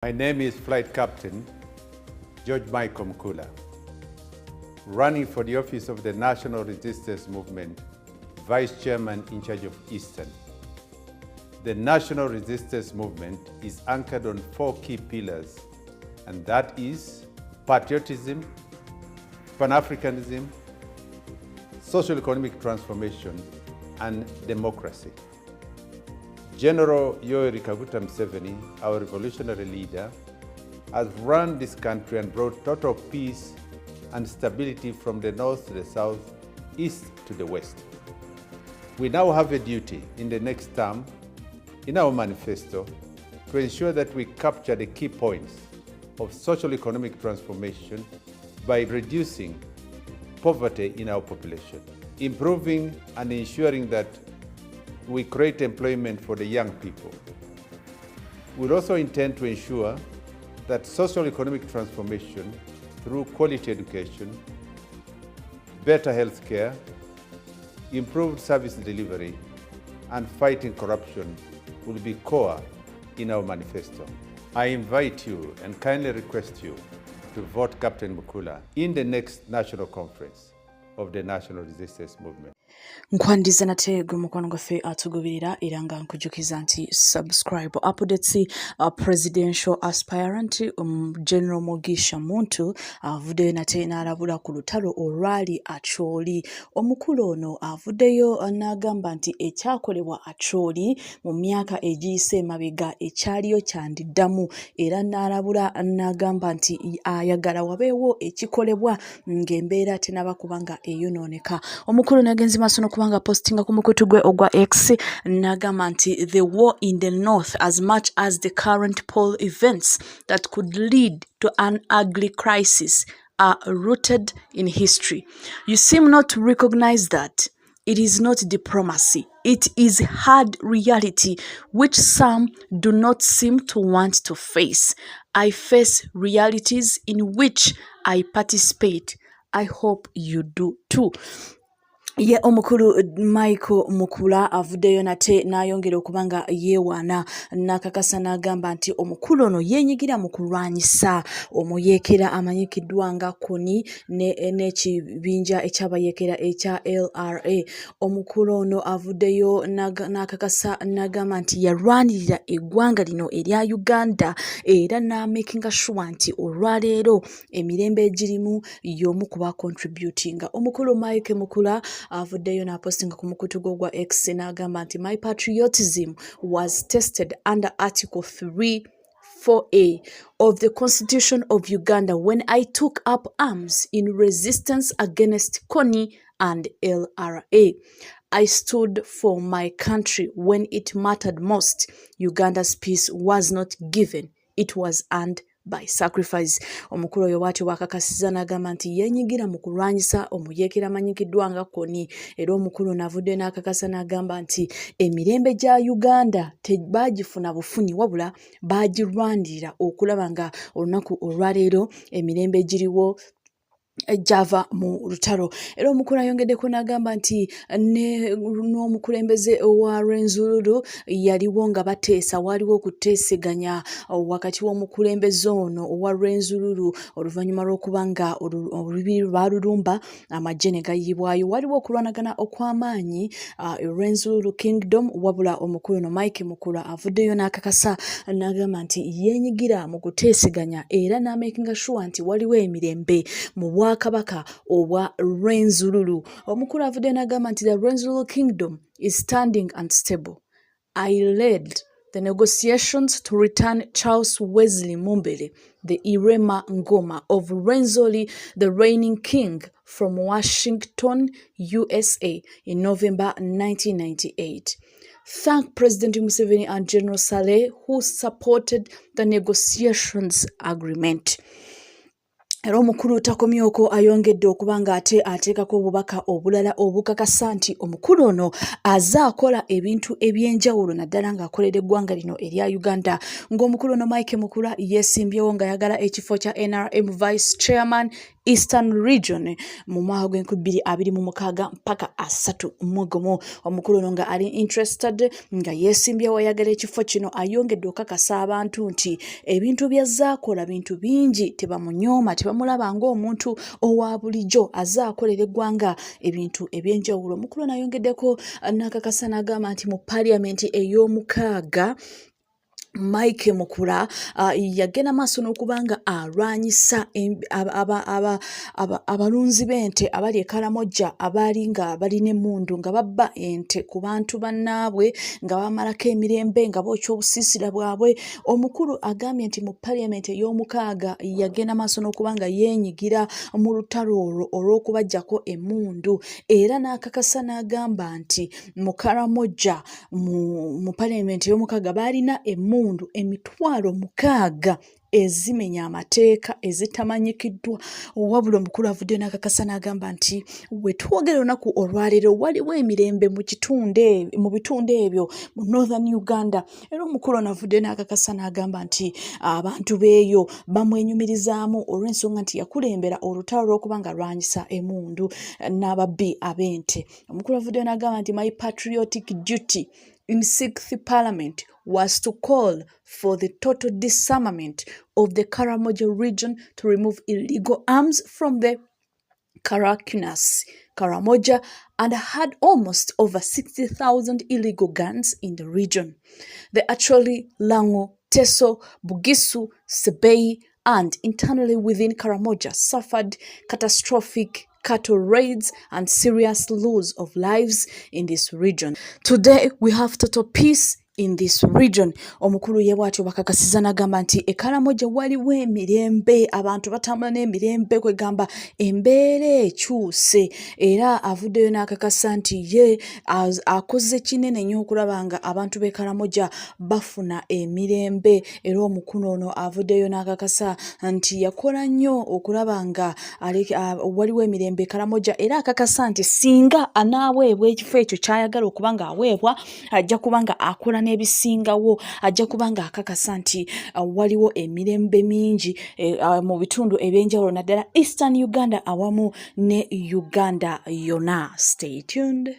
My name is Flight Captain George Michael Mukula, running for the office of the National Resistance Movement, Vice Chairman in charge of Eastern. The National Resistance Movement is anchored on 4 key pillars, and that is patriotism, Pan-Africanism, social-economic transformation, and democracy. General Yoweri Kaguta Museveni, our revolutionary leader, has run this country and brought total peace and stability from the north to the south, east to the west. We now have a duty in the next term, in our manifesto, to ensure that we capture the key points of social-economic transformation by reducing poverty in our population, improving and ensuring that we create employment for the young people. We also intend to ensure that social-economic transformation through quality education, better health care, improved service delivery, and fighting corruption will be core in our manifesto. I invite you and kindly request you to vote Captain Mukula in the next national conference of the National Resistance Movement. Nkwandiza nate gwe mukwano gwaffe atugubirira era nga nkujukiza nti subscribe updates presidential aspirant General Mugisha Muntu avuddeyo nate n'alabula ku lutalo olwali Acholi. Omukulu ono avuddeyo n'agamba nti ekyakolebwa Acholi mu myaka egiyise emabega ekyaliyo kyandiddamu, era n'alabula n'agamba nti ayagala wabeewo ekikolebwa ng'embeera tenaba kubanga eyonooneka. Omukulu n'agenzi maaso n'okubanga postinga ku mukutu gwe ogwa X n'agamba nti the war in the north, as much as the current poll events that could lead to an ugly crisis, are rooted in history. You seem not to recognize that. It is not diplomacy. It is hard reality which some do not seem to want to face. I face realities in which I participate. I hope you do too. Ye omukulu Michael Mukula avuddeyo nate n'ayongera okubanga yeewaana n'akakasa n'agamba nti omukulu ono yeenyigira mu kulwanyisa omuyeekera amanyikiddwa nga Kony n'ekibinja ekyabayeekera ekya LRA. Omukulu ono avuddeyo n'akakasa n'agamba nti yalwanirira eggwanga lino erya Uganda era n'amakinga sure nti olwaleero emirembe egirimu y'omu kuba contributinga. Omukulu Michael Mukula avuddeyo n'apostinga ku mukutu gwa X n'agamba nti my patriotism was tested under Article 3(4)(a) of the Constitution of Uganda when I took up arms in resistance against Kony and LRA. I stood for my country when it mattered most. Uganda's peace was not given, it was earned by sacrifice. Omukulu oyo bw'atyo bw'akakasiza n'agamba nti yeenyigira mu kulwanyisa omuyeekera amanyikiddwa nga Kony, era omukulu n'avudde n'akakasa n'agamba nti emirembe gya Uganda tebaagifuna bufuni wabula baagirwanirira okulaba nga olunaku olwaleero emirembe giriwo Java mu lutalo. Era omukulu ayongeddeko n'agamba nti n'omukulembeze owa Rwenzururu yaliwo nga bateesa, waliwo okuteeseganya wakati w'omukulembeze ono owa Rwenzururu oluvannyuma lw'okuba nga olubiri baalulumba amagye ne gayiibwayo. Waliwo okulwanagana okw'amaanyi Rwenzururu Kingdom, wabula omukulu ono Mike Mukula avuddeyo n'akakasa n'agamba nti yeenyigira mu kuteeseganya era n'amakinga sure nti waliwo emirembe mu Kabaka obwa Rwenzururu. Omukulu avudde n'agamba nti the Rwenzururu Kingdom is standing and stable. I led the negotiations to return Charles Wesley Mumbere, the Irema Ngoma of Rwenzori, the reigning king, from Washington, USA in November 1998. Thank President Museveni and General Saleh who supported the negotiations agreement. Era omukulu takomyeko ayongedde okubanga ate ateekako obubaka obulala obukakasa nti omukulu ono azaakola ebintu ebyenjawulo naddala ng'akolera eggwanga lino erya Uganda. Ng'omukulu ono Mike Mukula yeesimbyewo nga yagala ekifo kya NRM Vice Chairman Eastern Region mu mwaka gw'E2026 mpaka 30 omukulu ono nga ali interested nga yeesimbye wayagala ekifo kino ayongedde okakasa abantu nti ebintu by'azaakola bintu bingi tebamunyooma tebamulaba ng'omuntu owa bulijjo azaakolera eggwanga ebintu eby'enjawulo. Omukulu ono ayongeddeko n'akakasa n'agamba nti mu paaliyamenti ey'omukaaga Mike Mukula yagenda maaso n'okubanga alwanyisa abalunzi b'ente abali e Karamoja abaali nga balina emmundu nga babba ente ku bantu bannaabwe nga bamalako emirembe nga bookya obusiisira bwabwe. Omukulu agambye nti mu paaliyamenti ey'omukaaga yagenda maaso n'okubanga yeenyigira mu lutalo olwo olw'okubaggyako emmundu era n'akakasa n'agamba nti mu Karamoja mu paaliyamenti ey'omukaaga baalina emmundu 60,000 ezimenya amateeka ezitamanyikiddwa. Wabula omukulu avudde n'akakasa n'agamba nti we twogera olunaku olwaleero waliwo emirembe mu bitundu ebyo mu Northern Uganda. Era omukulu ono avudde n'akakasa n'agamba nti abantu beeyo bamwenyumirizaamu olw'ensonga nti yakulembera olutalo lw'okubanga alwanyisa emmundu n'ababbi ab'ente. Omukulu avudde n'agamba nti my patriotic duty in 6th Parliament was to call for the total disarmament of the Karamoja region to remove illegal arms from the Karamoja and had almost over 60,000 illegal guns in the region. The Acholi, Lango, Teso, Bugisu, Sebei, and internally within Karamoja suffered catastrophic cattle raids and serious loss of lives in this region. Today we have total peace in this region. Omukulu ye bw'atyo bakakasiza n'agamba nti e Karamoja waliwo emirembe, abantu batambula n'emirembe kwegamba embeera ekyuse. Era avuddeyo n'akakasa nti ye akoze kinene nnyo okulaba nga abantu b'e Karamoja bafuna emirembe. Era omukulu ono avuddeyo n'akakasa nti yakola nnyo okulaba nga waliwo emirembe e Karamoja, era akakasa nti singa anaaweebwa ekifo ekyo ky'ayagala okuba nga aweebwa ajja kuba nga akola n'ebisingawo, ajja kuba nga akakasa nti waliwo emirembe mingi mu bitundu eby'enjawulo naddala Eastern Uganda awamu ne Uganda yonna. Stay tuned.